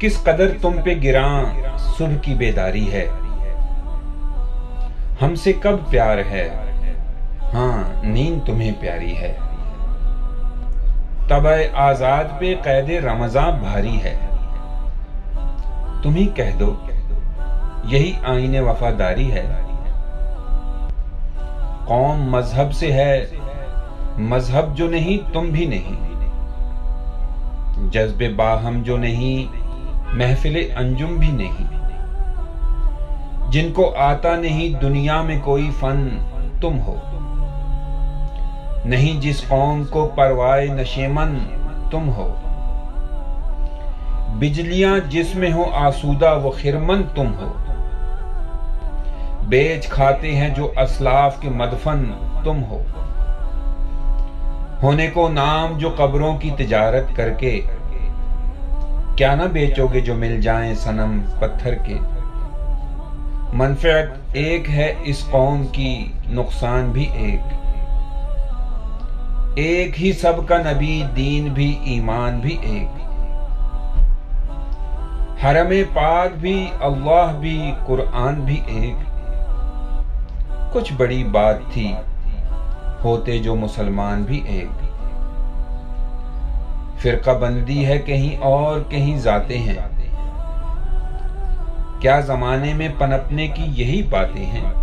किस कदर तुम पे गिरां सुबह की बेदारी है। हमसे कब प्यार है, हाँ नींद तुम्हें प्यारी है। तबे आजाद पे कैदे रमजां भारी है। तुम ही कह दो यही आईने वफादारी है। कौम मजहब से है, मजहब जो नहीं तुम भी नहीं। जज्बे बाहम जो नहीं, महफिले अंजुम भी नहीं। जिनको आता नहीं दुनिया में कोई फन, तुम हो। नहीं जिस कौम को परवाए नशेमन, तुम हो। बिजलियां जिसमें हो आसूदा वो खिरमन, तुम हो। बेच खाते हैं जो असलाफ के मदफन, तुम हो। होने को नाम जो कब्रों की तिजारत करके, क्या ना बेचोगे जो मिल जाएं सनम पत्थर के। मनफियत एक है इस कौम की, नुकसान भी एक ही सबका नबी, दीन भी ईमान भी एक। हरमे पाक भी, अल्लाह भी, कुरान भी एक। कुछ बड़ी बात थी होते जो मुसलमान भी एक। फिरका बंदी है कहीं और कहीं जाते हैं। क्या जमाने में पनपने की यही बातें हैं।